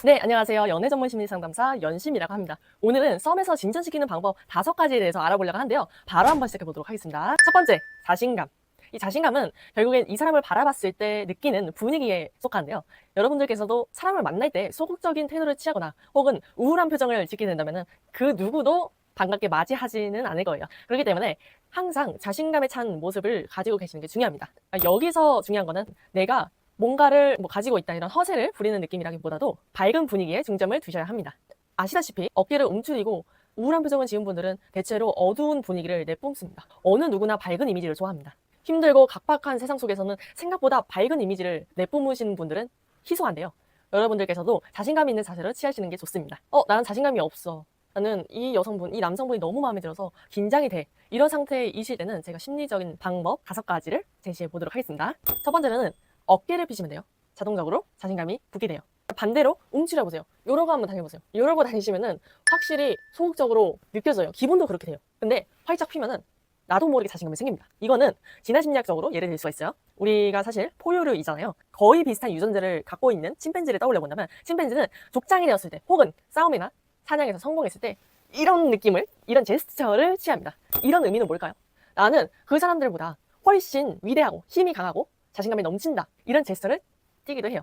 네, 안녕하세요. 연애 전문 심리 상담사 연심이라고 합니다. 오늘은 썸에서 진전시키는 방법 5가지에 대해서 알아보려고 하는데요. 바로 한번 시작해 보도록 하겠습니다. 첫 번째, 자신감. 이 자신감은 결국엔 이 사람을 바라봤을 때 느끼는 분위기에 속하는데요. 여러분들께서도 사람을 만날 때 소극적인 태도를 취하거나 혹은 우울한 표정을 짓게 된다면 그 누구도 반갑게 맞이하지는 않을 거예요. 그렇기 때문에 항상 자신감에 찬 모습을 가지고 계시는 게 중요합니다. 여기서 중요한 거는 내가 뭔가를 가지고 있다 이런 허세를 부리는 느낌이라기보다도 밝은 분위기에 중점을 두셔야 합니다. 아시다시피 어깨를 움츠리고 우울한 표정을 지은 분들은 대체로 어두운 분위기를 내뿜습니다. 어느 누구나 밝은 이미지를 좋아합니다. 힘들고 각박한 세상 속에서는 생각보다 밝은 이미지를 내뿜으시는 분들은 희소한데요. 여러분들께서도 자신감 있는 자세를 취하시는 게 좋습니다. 나는 자신감이 없어. 나는 이 여성분, 이 남성분이 너무 마음에 들어서 긴장이 돼. 이런 상태이실 때는 제가 심리적인 방법 5가지를 제시해 보도록 하겠습니다. 첫 번째는 어깨를 펴시면 돼요. 자동적으로 자신감이 붙게 돼요. 반대로 움츠려보세요. 요러고 한번 다녀보세요. 요러고 다니시면은 확실히 소극적으로 느껴져요. 기분도 그렇게 돼요. 근데 활짝 피면은 나도 모르게 자신감이 생깁니다. 이거는 진화심리학적으로 예를 들 수가 있어요. 우리가 사실 포유류이잖아요. 거의 비슷한 유전자를 갖고 있는 침팬지를 떠올려 본다면 침팬지는 족장이 되었을 때 혹은 싸움이나 사냥에서 성공했을 때 이런 느낌을, 이런 제스처를 취합니다. 이런 의미는 뭘까요? 나는 그 사람들보다 훨씬 위대하고 힘이 강하고 자신감이 넘친다. 이런 제스처를 띄기도 해요.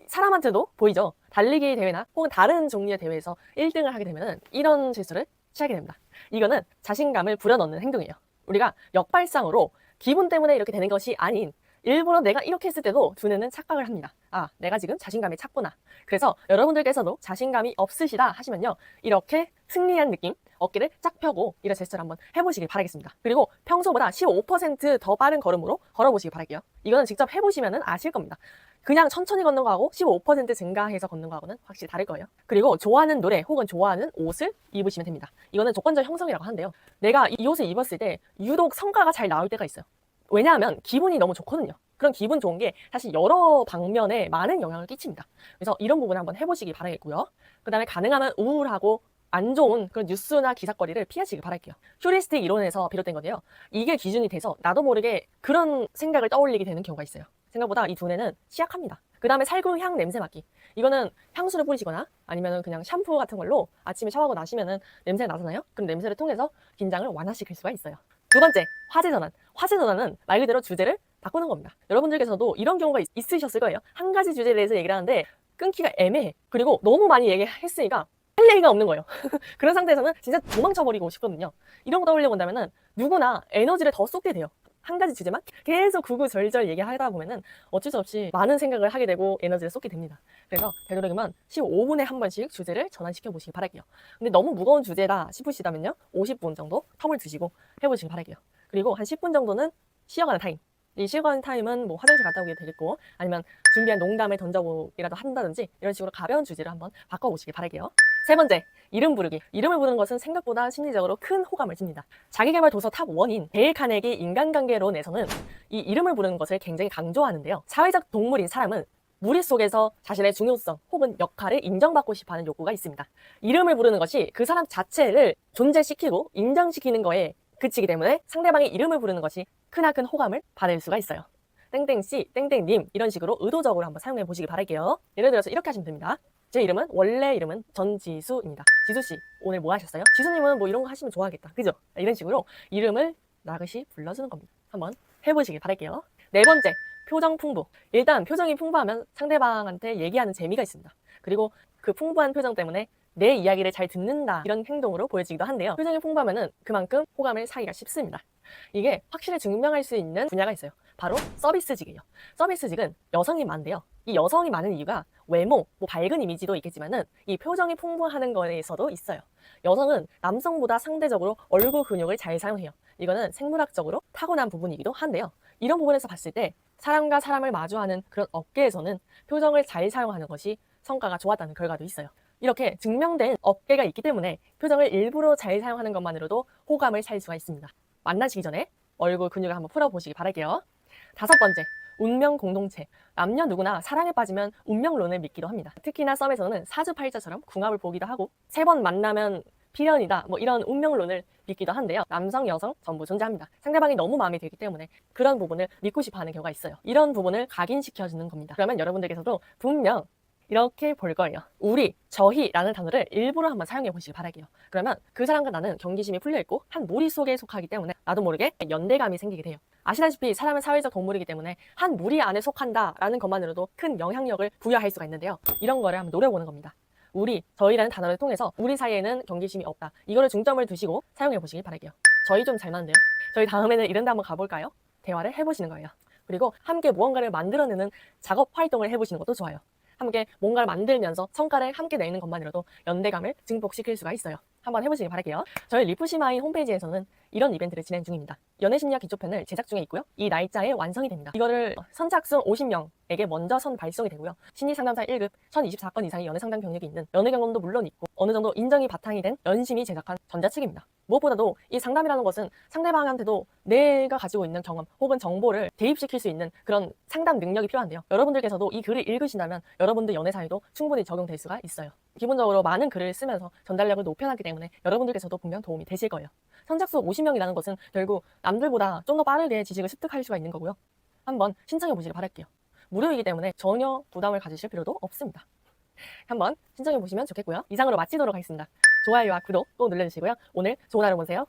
사람한테도 보이죠? 달리기 대회나 혹은 다른 종류의 대회에서 1등을 하게 되면 이런 제스처를 취하게 됩니다. 이거는 자신감을 불어넣는 행동이에요. 우리가 역발상으로 기분 때문에 이렇게 되는 것이 아닌 일부러 내가 이렇게 했을 때도 두뇌는 착각을 합니다. 아, 내가 지금 자신감이 찼구나. 그래서 여러분들께서도 자신감이 없으시다 하시면요. 이렇게 승리한 느낌, 어깨를 쫙 펴고 이런 제스처를 한번 해보시길 바라겠습니다. 그리고 평소보다 15%더 빠른 걸음으로 걸어보시길 바랄게요. 이거는 직접 해보시면 아실 겁니다. 그냥 천천히 걷는 거하고 15% 증가해서 걷는 거하고는 확실히 다를 거예요. 그리고 좋아하는 노래 혹은 좋아하는 옷을 입으시면 됩니다. 이거는 조건적 형성이라고 하는데요. 내가 이 옷을 입었을 때 유독 성과가 잘 나올 때가 있어요. 왜냐하면 기분이 너무 좋거든요. 그런 기분 좋은 게 사실 여러 방면에 많은 영향을 끼칩니다. 그래서 이런 부분을 한번 해보시기 바라겠고요. 그 다음에 가능하면 우울하고 안 좋은 그런 뉴스나 기사거리를 피하시길 바랄게요. 휴리스틱 이론에서 비롯된 건데요. 이게 기준이 돼서 나도 모르게 그런 생각을 떠올리게 되는 경우가 있어요. 생각보다 이 두뇌는 취약합니다. 그 다음에 살구향 냄새 맡기. 이거는 향수를 뿌리시거나 아니면 그냥 샴푸 같은 걸로 아침에 샤워하고 나시면은 냄새가 나잖아요. 그럼 냄새를 통해서 긴장을 완화시킬 수가 있어요. 두 번째, 화제 전환. 화제 전환은 말 그대로 주제를 바꾸는 겁니다. 여러분들께서도 이런 경우가 있으셨을 거예요. 한 가지 주제에 대해서 얘기를 하는데 끊기가 애매해. 그리고 너무 많이 얘기했으니까 할 얘기가 없는 거예요. 그런 상태에서는 진짜 도망쳐버리고 싶거든요. 이런 거 떠올려 본다면은 누구나 에너지를 더 쏟게 돼요. 한 가지 주제만 계속 구구절절 얘기하다 보면은 어쩔 수 없이 많은 생각을 하게 되고 에너지를 쏟게 됩니다. 그래서 되도록이면 15분에 한 번씩 주제를 전환시켜 보시기 바랄게요. 근데 너무 무거운 주제다 싶으시다면요 50분 정도 텀을 두시고 해보시기 바랄게요. 그리고 한 10분 정도는 쉬어가는 타임. 이 쉬어가는 타임은 화장실 갔다 오게 되겠고 아니면 준비한 농담을 던져보기라도 한다든지 이런 식으로 가벼운 주제를 한번 바꿔보시기 바랄게요. 세 번째, 이름 부르기. 이름을 부르는 것은 생각보다 심리적으로 큰 호감을 줍니다. 자기계발 도서 탑 1인 데일 카네기 인간관계론에서는 이 이름을 부르는 것을 굉장히 강조하는데요. 사회적 동물인 사람은 무리 속에서 자신의 중요성 혹은 역할을 인정받고 싶어하는 욕구가 있습니다. 이름을 부르는 것이 그 사람 자체를 존재시키고 인정시키는 거에 그치기 때문에 상대방의 이름을 부르는 것이 크나큰 호감을 받을 수가 있어요. 땡땡씨, 땡땡님 이런 식으로 의도적으로 한번 사용해 보시기 바랄게요. 예를 들어서 이렇게 하시면 됩니다. 제 이름은 원래 이름은 전지수입니다. 지수씨 오늘 뭐 하셨어요? 지수님은 이런 거 하시면 좋아하겠다. 그죠? 이런 식으로 이름을 나긋이 불러주는 겁니다. 한번 해보시길 바랄게요. 네 번째, 표정 풍부. 일단 표정이 풍부하면 상대방한테 얘기하는 재미가 있습니다. 그리고 그 풍부한 표정 때문에 내 이야기를 잘 듣는다 이런 행동으로 보여지기도 한데요. 표정이 풍부하면은 그만큼 호감을 사기가 쉽습니다. 이게 확실히 증명할 수 있는 분야가 있어요. 바로 서비스직이에요. 서비스직은 여성이 많은데요. 이 여성이 많은 이유가 외모, 밝은 이미지도 있겠지만은 이 표정이 풍부하는 거에서도 있어요. 여성은 남성보다 상대적으로 얼굴 근육을 잘 사용해요. 이거는 생물학적으로 타고난 부분이기도 한데요. 이런 부분에서 봤을 때 사람과 사람을 마주하는 그런 업계에서는 표정을 잘 사용하는 것이 성과가 좋았다는 결과도 있어요. 이렇게 증명된 업계가 있기 때문에 표정을 일부러 잘 사용하는 것만으로도 호감을 살 수가 있습니다. 만나시기 전에 얼굴 근육을 한번 풀어보시기 바랄게요. 다섯 번째, 운명 공동체. 남녀 누구나 사랑에 빠지면 운명론을 믿기도 합니다. 특히나 썸에서는 사주팔자처럼 궁합을 보기도 하고 3번 만나면 필연이다 이런 운명론을 믿기도 한데요. 남성, 여성 전부 존재합니다. 상대방이 너무 마음에 들기 때문에 그런 부분을 믿고 싶어 하는 경우가 있어요. 이런 부분을 각인시켜주는 겁니다. 그러면 여러분들께서도 분명 이렇게 볼 거예요. 우리, 저희라는 단어를 일부러 한번 사용해 보시길 바랄게요. 그러면 그 사람과 나는 경계심이 풀려있고 한 무리 속에 속하기 때문에 나도 모르게 연대감이 생기게 돼요. 아시다시피 사람은 사회적 동물이기 때문에 한 무리 안에 속한다라는 것만으로도 큰 영향력을 부여할 수가 있는데요. 이런 거를 한번 노려보는 겁니다. 우리, 저희라는 단어를 통해서 우리 사이에는 경계심이 없다. 이거를 중점을 두시고 사용해 보시길 바랄게요. 저희 좀 잘 맞는데요? 저희 다음에는 이런 데 한번 가볼까요? 대화를 해보시는 거예요. 그리고 함께 무언가를 만들어내는 작업 활동을 해보시는 것도 좋아요. 함께 뭔가를 만들면서 성과를 함께 내는 것만으로도 연대감을 증폭시킬 수가 있어요. 한번 해보시길 바랄게요. 저희 리프시마인 홈페이지에서는 이런 이벤트를 진행 중입니다. 연애심리학 기초편을 제작 중에 있고요. 이 날짜에 완성이 됩니다. 이거를 선착순 50명에게 먼저 선 발송이 되고요. 심리상담사 1급 1024건 이상의 연애상담 경력이 있는 연애 경험도 물론 있고 어느 정도 인정이 바탕이 된 연심이 제작한 전자책입니다. 무엇보다도 이 상담이라는 것은 상대방한테도 내가 가지고 있는 경험 혹은 정보를 대입시킬 수 있는 그런 상담 능력이 필요한데요. 여러분들께서도 이 글을 읽으신다면 여러분들 연애 사이도 충분히 적용될 수가 있어요. 기본적으로 많은 글을 쓰면서 전달력을 높여놨기 때문에 여러분들께서도 분명 도움이 되실 거예요. 선착순 50명이라는 것은 결국 남들보다 좀 더 빠르게 지식을 습득할 수가 있는 거고요. 한번 신청해 보시길 바랄게요. 무료이기 때문에 전혀 부담을 가지실 필요도 없습니다. 한번 신청해 보시면 좋겠고요. 이상으로 마치도록 하겠습니다. 좋아요와 구독 꼭 눌러주시고요. 오늘 좋은 하루 보내세요.